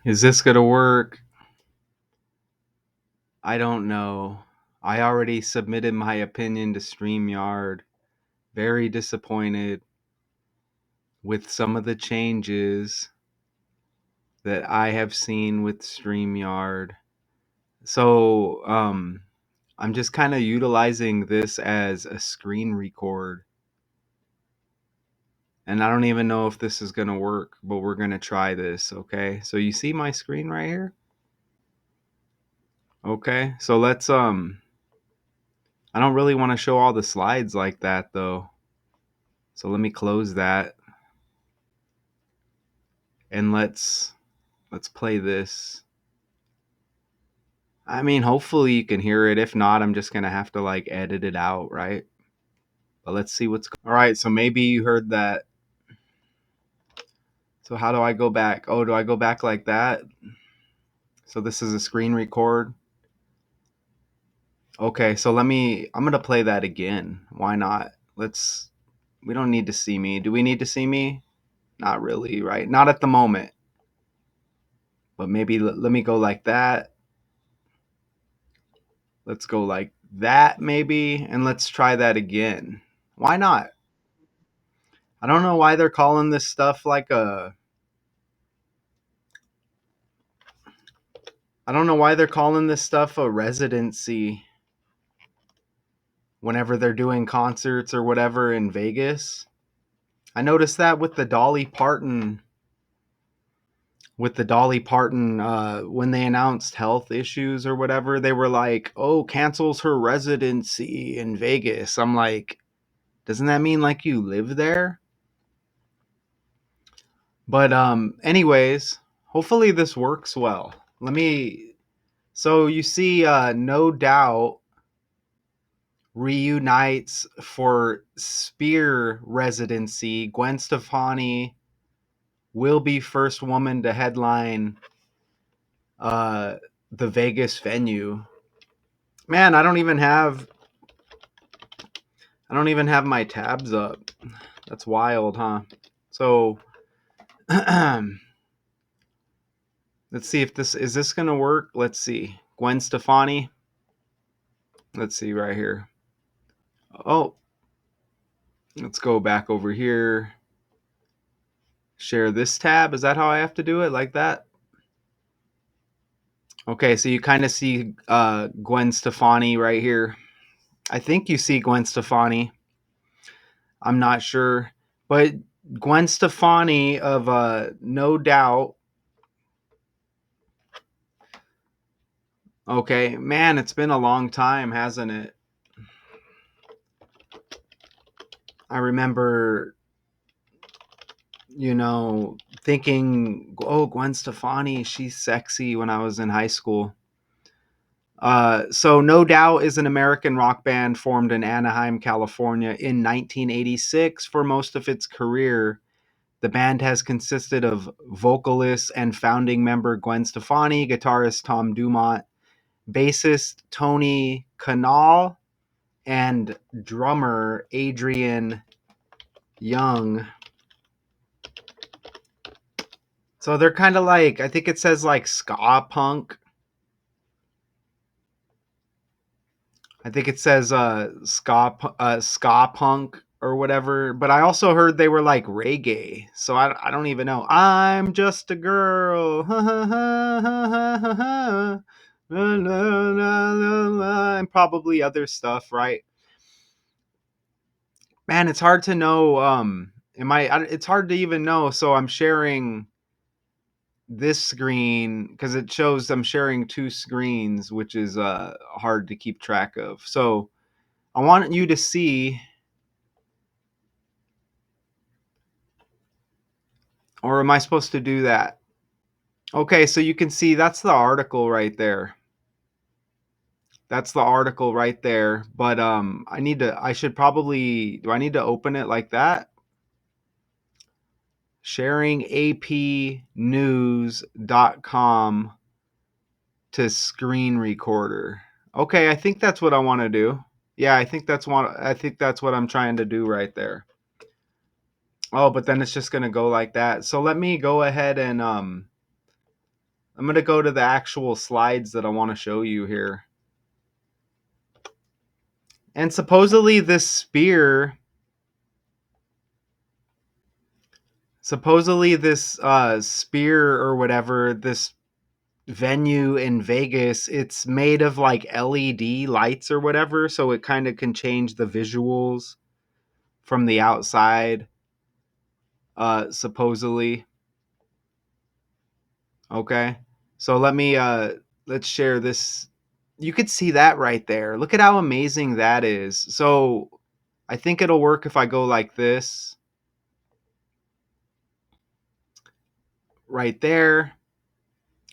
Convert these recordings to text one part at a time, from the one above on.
Is this gonna work? I don't know. I already submitted my opinion to StreamYard. Very disappointed with some of the changes that I have seen with StreamYard. So, I'm just kind of utilizing this as a screen record. And I don't even know if this is going to work, but we're going to try this, okay? So you see my screen right here? Okay. So let's I don't really want to show all the slides like that though. So let me close that and let's play this. I mean, hopefully you can hear it. If not, I'm just going to have to like edit it out, right? But let's see what's All right, so maybe you heard that. So how do I go back? Oh, do I go back like that? So this is a screen record. Okay, so I'm going to play that again. Why not? We don't need to see me. Do we need to see me? Not really, right? Not at the moment. But maybe let me go like that. Let's go like that maybe, and let's try that again. Why not? I don't know why they're calling this stuff like a I don't know why they're calling this stuff a residency whenever they're doing concerts or whatever in Vegas. I noticed that with the Dolly Parton when they announced health issues or whatever, they were like, "Oh, cancels her residency in Vegas." I'm like, doesn't that mean like you live there? But anyways, hopefully this works well. Let me So you see No Doubt reunites for Spear residency. Gwen Stefani will be first woman to headline uh the Vegas venue. Man, I don't even have my tabs up. That's wild, huh? So let's see if this going to work. Let's see. Gwen Stefani. Let's see right here. Oh, let's go back over here. Share this tab. Is that how I have to do it? Like that? Okay, so you kind of see Gwen Stefani right here. I think you see Gwen Stefani. I'm not sure. But Gwen Stefani of No Doubt. Okay, man, it's been a long time, hasn't it? I remember, thinking, oh, Gwen Stefani, she's sexy when I was in high school. So No Doubt is an American rock band formed in Anaheim, California in 1986. For most of its career, the band has consisted of vocalist and founding member Gwen Stefani, guitarist Tom Dumont, bassist Tony Kanal, and drummer Adrian Young. So they're kind of like, I think it says like ska-punk. I think it says ska-punk or whatever. But I also heard they were like reggae. So I don't even know. I'm just a girl. And probably other stuff, right? Man, it's hard to know. It's hard to even know. So I'm sharing this screen because it shows I'm sharing two screens, which is hard to keep track of. So I want you to see, or am I supposed to do that? Okay, so you can see that's the article right there. That's the article right there. But I should probably, do I need to open it like that? Sharingapnews.com to screen recorder. Okay, I think that's what I want to do. Yeah, I think that's what I'm trying to do right there. Oh, but then it's just gonna go like that. So let me go ahead and I'm going to go to the actual slides that I want to show you here. And supposedly this spear or whatever, this venue in Vegas, it's made of like LED lights or whatever, so it kind of can change the visuals from the outside, supposedly. Okay. So let's share this. You could see that right there. Look at how amazing that is. So I think it'll work if I go like this right there.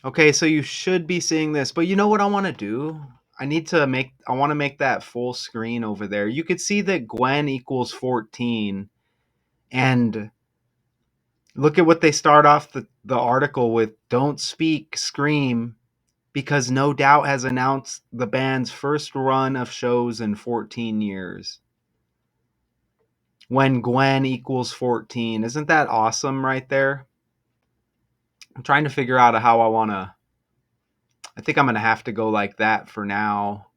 Okay, so you should be seeing this. But you know what I want to do? I want to make that full screen over there. You could see that Gwen equals 14. And look at what they start off the article with: don't speak, scream, because No Doubt has announced the band's first run of shows in 14 years. When Gwen equals 14. Isn't that awesome right there? I'm trying to figure out how I think I'm going to have to go like that for now.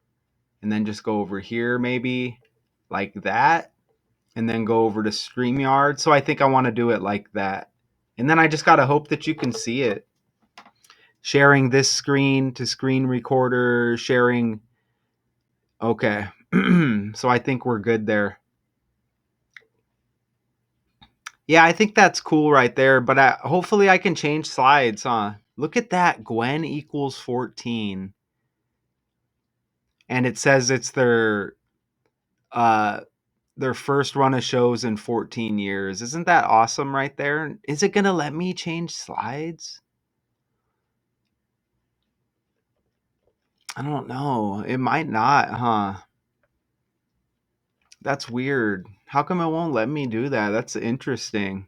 And then just go over here maybe like that. And then go over to StreamYard. So I think I want to do it like that. And then I just got to hope that you can see it. Sharing this screen to screen recorder, sharing. Okay. So I think we're good there. Yeah, I think that's cool right there. But hopefully I can change slides, huh? Look at that. Gwen equals 14. And it says it's uh their first run of shows in 14 years. Isn't that awesome right there? Is it going to let me change slides? I don't know. It might not, huh? That's weird. How come it won't let me do that? That's interesting.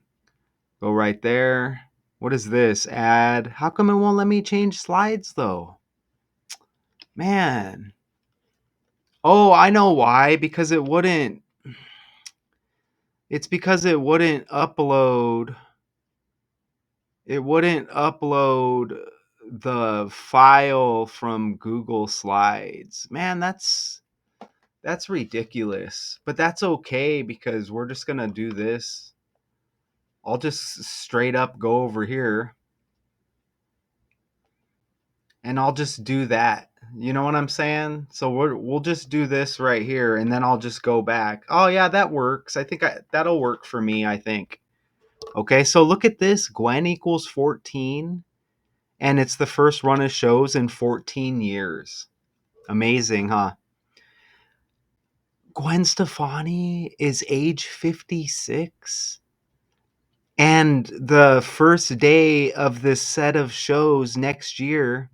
Go right there. What is this? Add. How come it won't let me change slides though? Man. Oh, I know why. Because it wouldn't. It's because it wouldn't upload. It wouldn't upload the file from Google Slides. Man, that's ridiculous. But that's okay because we're just going to do this. I'll just straight up go over here and I'll just do that. You know what I'm saying? So we'll just do this right here and then I'll just go back. Oh yeah, that works. I think that'll work for me, I think. Okay, so look at this. Gwen equals 14 and it's the first run of shows in 14 years. Amazing, huh? Gwen Stefani is age 56. And the first day of this set of shows next year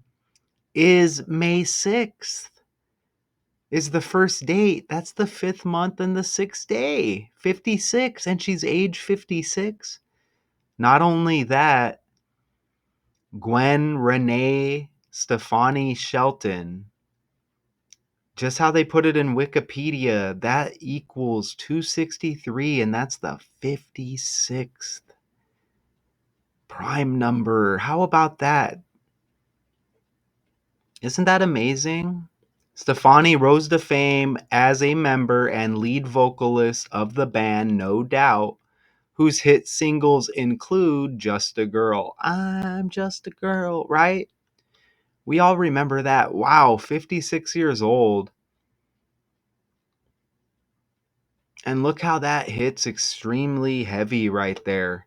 is May 6th. Is the first date. That's the 5th month and the 6th day. 56. And she's age 56. Not only that, Gwen Renee Stefani Shelton, just how they put it in Wikipedia, that equals 263, and that's the 56th prime number. How about that? Isn't that amazing? Stefani rose to fame as a member and lead vocalist of the band No Doubt, whose hit singles include Just a Girl. I'm just a girl, right? We all remember that. Wow, 56 years old. And look how that hits extremely heavy right there.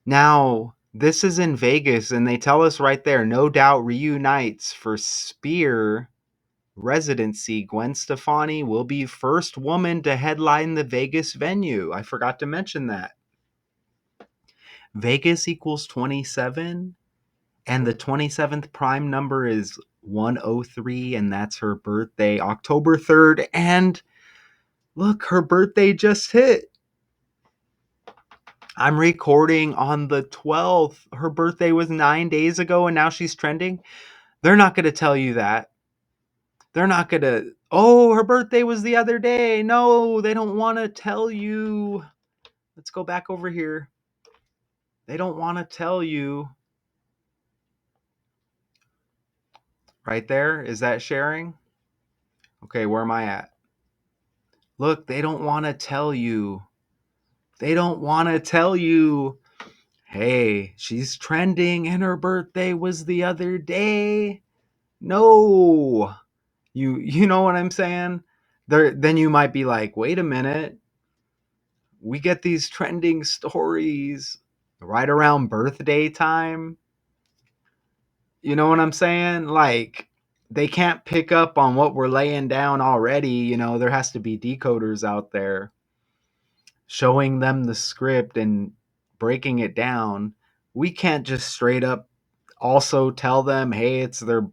Now, this is in Vegas, and they tell us right there, No Doubt reunites for Spear residency. Gwen Stefani will be first woman to headline the Vegas venue. I forgot to mention that. Vegas equals 27, and the 27th prime number is 103, and that's her birthday, October 3rd. And look, her birthday just hit. I'm recording on the 12th. Her birthday was 9 days ago, and now she's trending. They're not going to tell you that. They're not going to, oh, her birthday was the other day. No, they don't want to tell you. Let's go back over here. They don't want to tell you. Right there. Is that sharing? Okay, where am I at? Look, they don't want to tell you. They don't want to tell you. Hey, she's trending and her birthday was the other day. No. You know what I'm saying? Then you might be like, "Wait a minute. We get these trending stories right around birthday time." You know what I'm saying? Like they can't pick up on what we're laying down already, there has to be decoders out there showing them the script and breaking it down. We can't just straight up also tell them, "Hey, it's their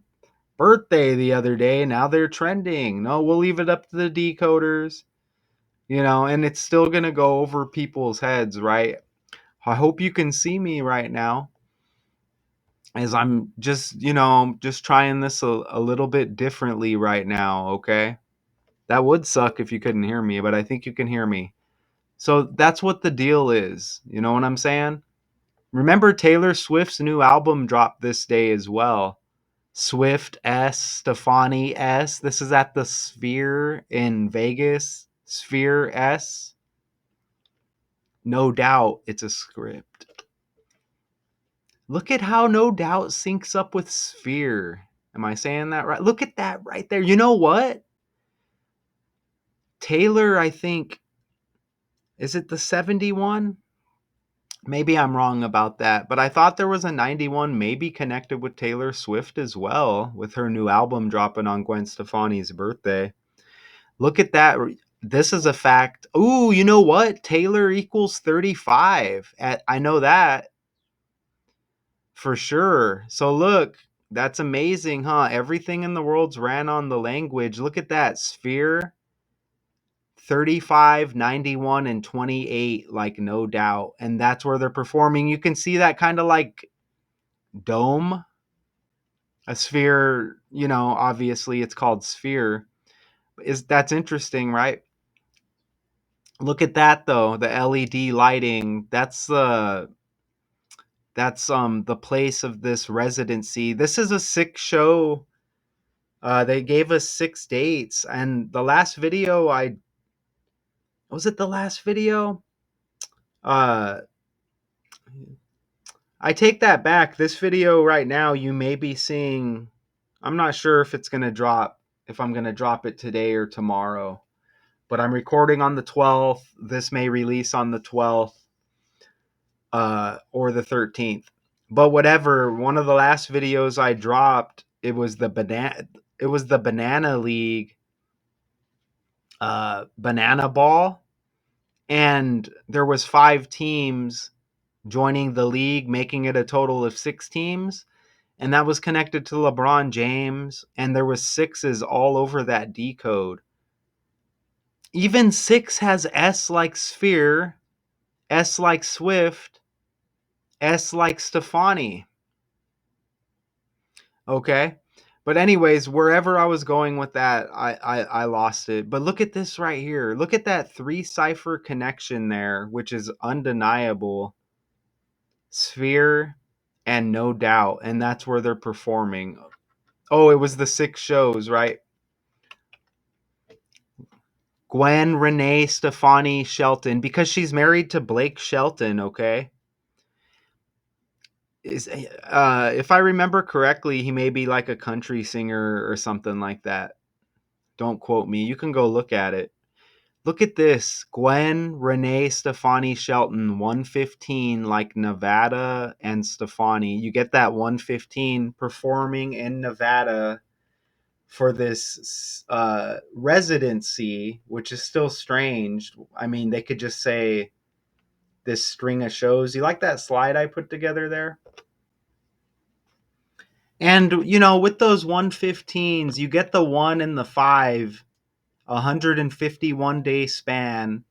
birthday the other day. Now they're trending." No, we'll leave it up to the decoders, and it's still going to go over people's heads, right? I hope you can see me right now as I'm just trying this a little bit differently right now, okay? That would suck if you couldn't hear me, but I think you can hear me. So that's what the deal is. You know what I'm saying? Remember Taylor Swift's new album dropped this day as well. Swift S, Stefani S. This is at the Sphere in Vegas. Sphere S. No doubt it's a script. Look at how No Doubt syncs up with Sphere. Am I saying that right? Look at that right there. You know what? Taylor, I think, is it the 71? Maybe I'm wrong about that, but I thought there was a 91 maybe connected with Taylor Swift as well, with her new album dropping on Gwen Stefani's birthday. Look at that. This is a fact. Ooh, you know what? Taylor equals 35. I know that for sure. So look, that's amazing, huh? Everything in the world's ran on the language. Look at that. Sphere 35, 91, and 28, like No Doubt. And that's where they're performing. You can see that kind of like dome, a sphere, obviously it's called Sphere. That's interesting, right? Look at that though, the LED lighting. That's the place of this residency. This is a 6 show. They gave us 6 dates, and the last video I was it the last video? Uh I take that back. This video right now you may be seeing. I'm not sure if I'm going to drop it today or tomorrow. But I'm recording on the 12th. This may release on the 12th or the 13th. But whatever, one of the last videos I dropped, it was the Banana League banana ball, and there was 5 teams joining the league, making it a total of 6 teams, and that was connected to LeBron James, and there was sixes all over that decode. Even 6 has S like Sphere, S like Swift, S like Stefani. Okay. But anyways, wherever I was going with that, I lost it. But look at this right here. Look at that 3 cipher connection there, which is undeniable. Sphere and No Doubt. And that's where they're performing. Oh, it was the 6 shows, right? Gwen, Renee, Stefani, Shelton, because she's married to Blake Shelton, okay? If I remember correctly, he may be like a country singer or something like that. Don't quote me. You can go look at it. Look at this. Gwen, Renee, Stefani, Shelton, 115, like Nevada and Stefani. You get that 115 performing in Nevada for this residency, which is still strange. I mean, they could just say this string of shows. You like that slide I put together there? And, with those 115s, you get the 1 and the 5, 151-day span.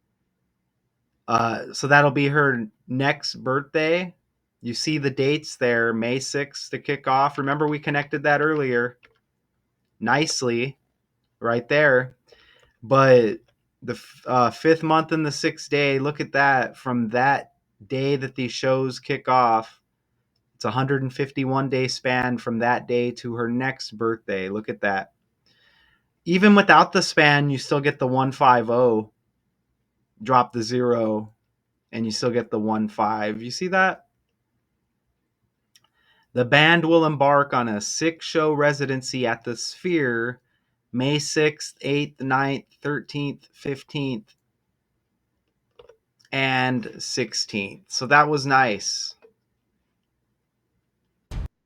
So that'll be her next birthday. You see the dates there, May 6th to kick off. Remember, we connected that earlier nicely right there. But the 5th month and the 6th day, look at that. From that day that these shows kick off, It's a 151-day span from that day to her next birthday. Look at that. Even without the span, you still get the 150. Drop the 0, and you still get the 15. You see that? The band will embark on a 6-show residency at the Sphere May 6th, 8th, 9th, 13th, 15th, and 16th. So that was nice.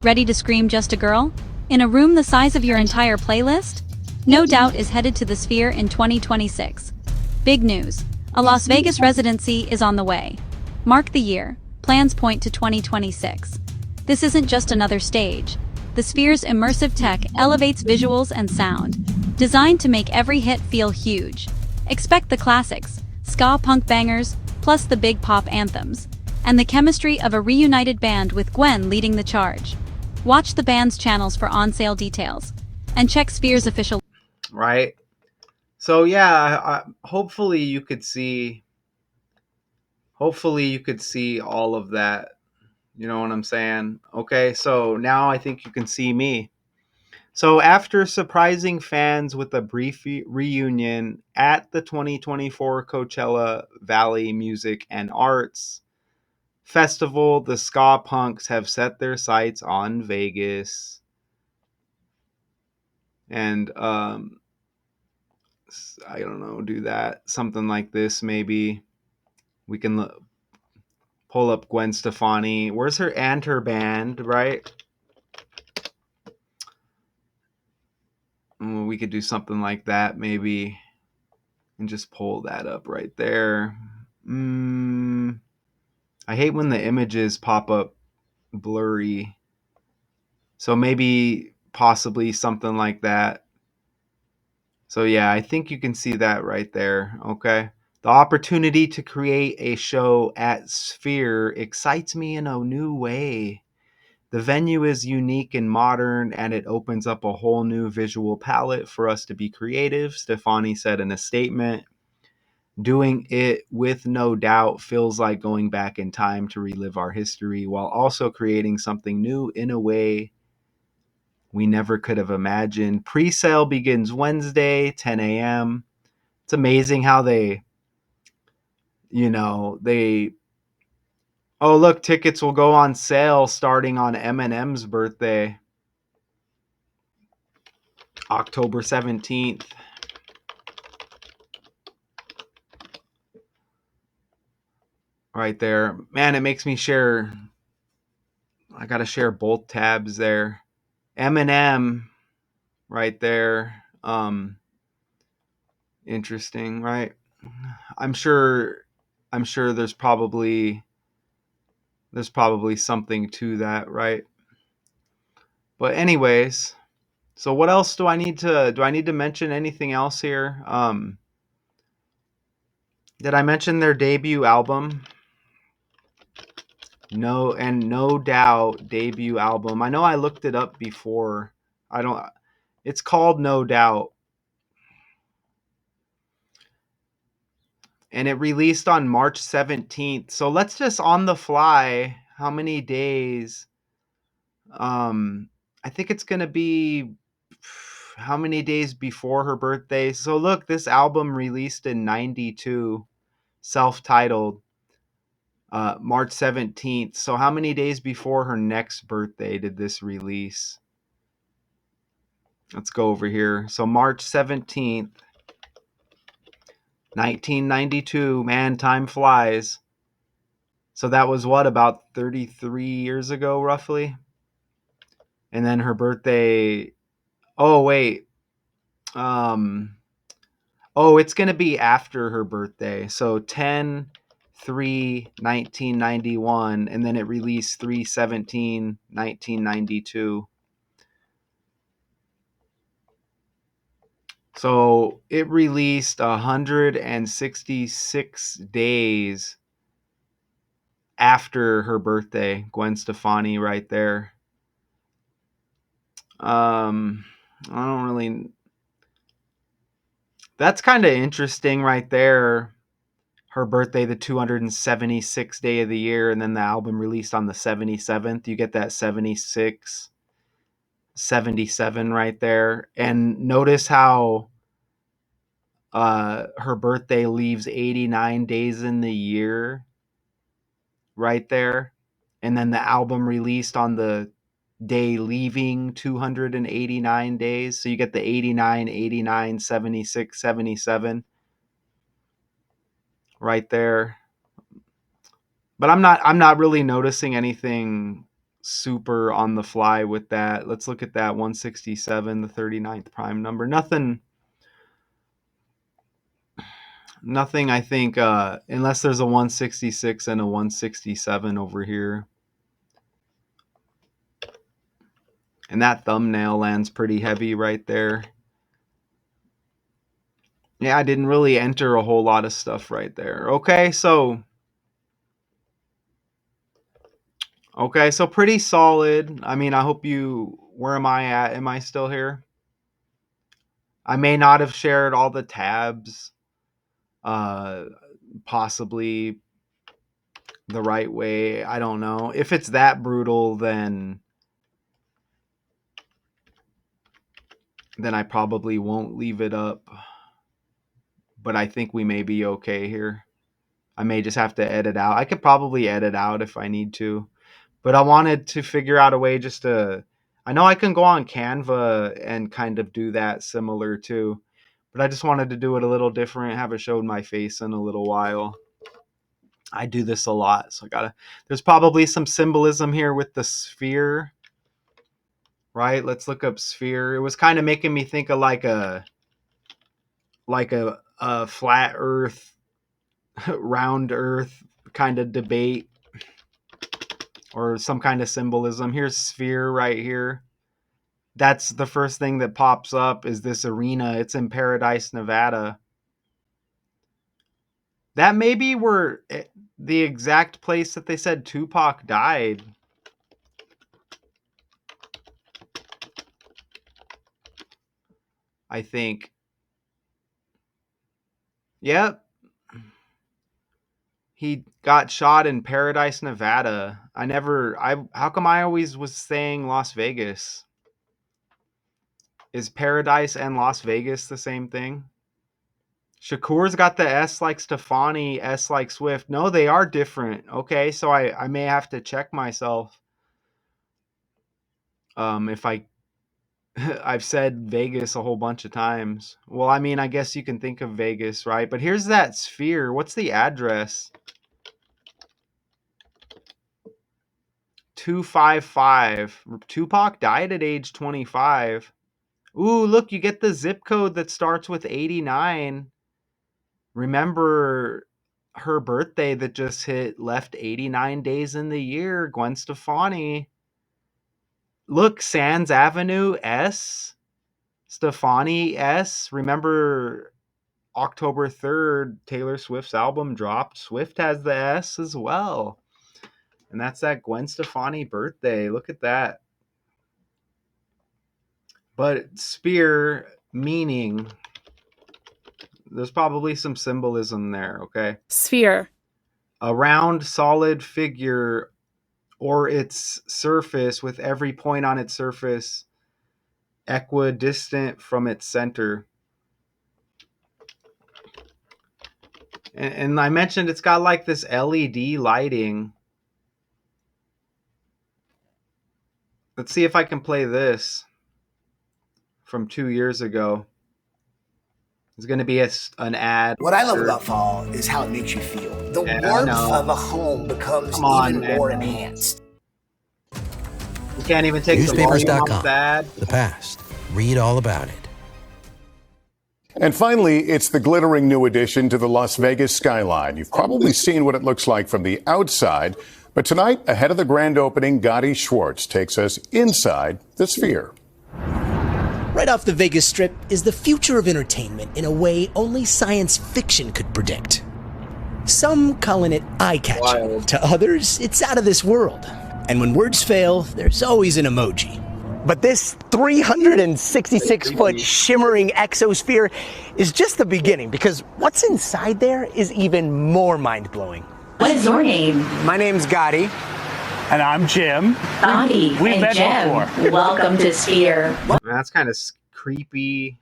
Ready to scream just a girl? In a room the size of your entire playlist? No Doubt is headed to the Sphere in 2026. Big news. A Las Vegas residency is on the way. Mark the year. Plans point to 2026. This isn't just another stage. The Sphere's immersive tech elevates visuals and sound, designed to make every hit feel huge. Expect the classics, ska-punk bangers, plus the big pop anthems, and the chemistry of a reunited band with Gwen leading the charge. Watch the band's channels for on-sale details, and check Sphere's official. Right? So yeah, hopefully you could see all of that. You know what I'm saying? Okay, so now I think you can see me. So after surprising fans with a brief reunion at the 2024 Coachella Valley Music and Arts Festival, the ska punks have set their sights on Vegas. And I don't know, do that. Something like this maybe. We can pull up Gwen Stefani. Where's her and her band, right? We could do something like that maybe. And just pull that up right there. I hate when the images pop up blurry. So maybe possibly something like that. So yeah, I think you can see that right there. Okay. The opportunity to create a show at Sphere excites me in a new way. The venue is unique and modern, and it opens up a whole new visual palette for us to be creative, Stefani said in a statement. Doing it with No Doubt feels like going back in time to relive our history while also creating something new in a way we never could have imagined. Pre-sale begins Wednesday, 10 a.m. It's amazing how they oh, look, tickets will go on sale starting on Eminem's birthday, October 17th. Right there. Man, it makes me share. I got to share both tabs there. Eminem right there. Interesting, right? I'm sure there's probably something to that, right? But anyways, so what else do I need to mention anything else here? Did I mention their debut album? No Doubt debut album. I know I looked it up before. I don't It's called No Doubt. And it released on March 17th. So let's just on the fly, how many days? I think it's going to be how many days before her birthday. So look, this album released in 92, self-titled, March 17th. So how many days before her next birthday did this release? Let's go over here. So March 17th, 1992. Man, time flies. So that was what, about 33 years ago, roughly? And then her birthday. Oh, wait. It's going to be after her birthday. So 10/3/1991, and then it released 3/17/1992. So it released 166 days after her birthday. Gwen Stefani right there. I don't really. That's kind of interesting right there. her birthday, the 276th day of the year, and then the album released on the 77th. You get that 76, 77 right there. And notice how her birthday leaves 89 days in the year right there. And then the album released on the day leaving 289 days. So you get the 89, 89, 76, 77 right there. But I'm not really noticing anything super on the fly with that. Let's look at that 167, the 39th prime number. Nothing I think unless there's a 166 and a 167 over here. And that thumbnail lands pretty heavy right there. Yeah, I didn't really enter a whole lot of stuff right there. Okay, so pretty solid. I mean, I hope you, where am I at? Am I still here? I may not have shared all the tabs possibly the right way. I don't know. If it's that brutal, then I probably won't leave it up. But I think we may be okay here. I may just have to edit out. I could probably edit out if I need to. But I wanted to figure out a way just to... I know I can go on Canva and kind of do that similar too. But I just wanted to do it a little different. Haven't showed my face in a little while. I do this a lot. So there's probably some symbolism here with the sphere. Right? Let's look up sphere. It was kind of making me think of like a flat earth, round earth kind of debate, or some kind of symbolism. Here's sphere right here. That's the first thing that pops up, is this arena. It's in Paradise, Nevada. That may be where the exact place that they said Tupac died. I think. Yep. He got shot in Paradise, Nevada. How come I always was saying Las Vegas? Is Paradise and Las Vegas the same thing? Shakur's got the S like Stefani, S like Swift. No, they are different. Okay, so I may have to check myself. If I've said Vegas a whole bunch of times. Well, I mean, I guess you can think of Vegas, right? But here's that sphere. What's the address? 255. Tupac died at age 25. Ooh, look, you get the zip code that starts with 89. Remember her birthday that just hit, left 89 days in the year. Gwen Stefani. Look, Sands Avenue S. Stefani S. Remember October 3rd, Taylor Swift's album dropped. Swift has the S as well. And that's that Gwen Stefani birthday. Look at that. But spear, meaning, there's probably some symbolism there, okay? Sphere. A round, solid figure or its surface, with every point on its surface equidistant from its center. And I mentioned it's got like this LED lighting. Let's see if I can play this from 2 years ago. It's going to be an ad. What I love about fall is how it makes you feel. The warmth of a home becomes even more enhanced. You can't even take the volume off the ad. The past. Read all about it. And finally, it's the glittering new addition to the Las Vegas skyline. You've probably seen what it looks like from the outside. But tonight, ahead of the grand opening, Gotti Schwartz takes us inside the Sphere. Right off the Vegas Strip is the future of entertainment in a way only science fiction could predict. Some calling it eye-catching. To others, it's out of this world. And when words fail, there's always an emoji. But this 366-foot shimmering exosphere is just the beginning, because what's inside there is even more mind-blowing. What is your name? My name's Gotti. And I'm Jim. Gotti We've and met Jim. before. Welcome to Sphere. That's kind of creepy.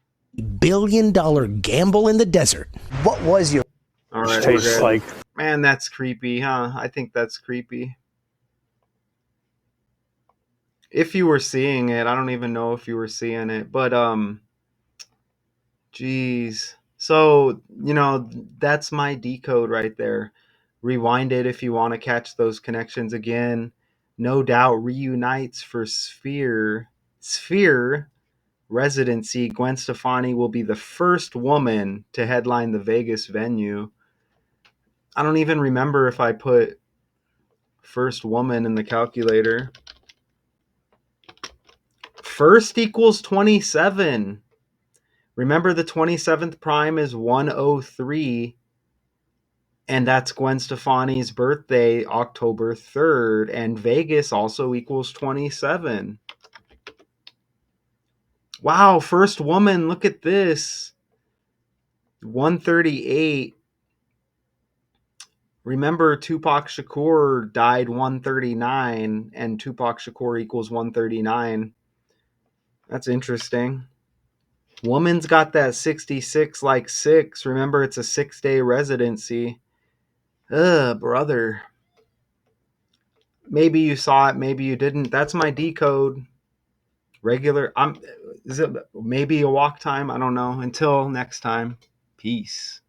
Billion-dollar gamble in the desert. What was your... All right, Tastes like... Man, that's creepy, huh? I think that's creepy. If you were seeing it, I don't even know if you were seeing it, but geez. So, that's my decode right there. Rewind it if you want to catch those connections again. No Doubt reunites for Sphere residency. Gwen Stefani will be the first woman to headline the Vegas venue. I don't even remember if I put first woman in the calculator. First equals 27. Remember, the 27th prime is 103. And that's Gwen Stefani's birthday, October 3rd. And Vegas also equals 27. Wow, first woman, look at this. 138. Remember, Tupac Shakur died 139, and Tupac Shakur equals 139. That's interesting. Woman's got that 66 like 6. Remember, it's a 6-day residency. Ugh, brother. Maybe you saw it, maybe you didn't. That's my decode. Regular. Is it maybe a walk time? I don't know. Until next time. Peace.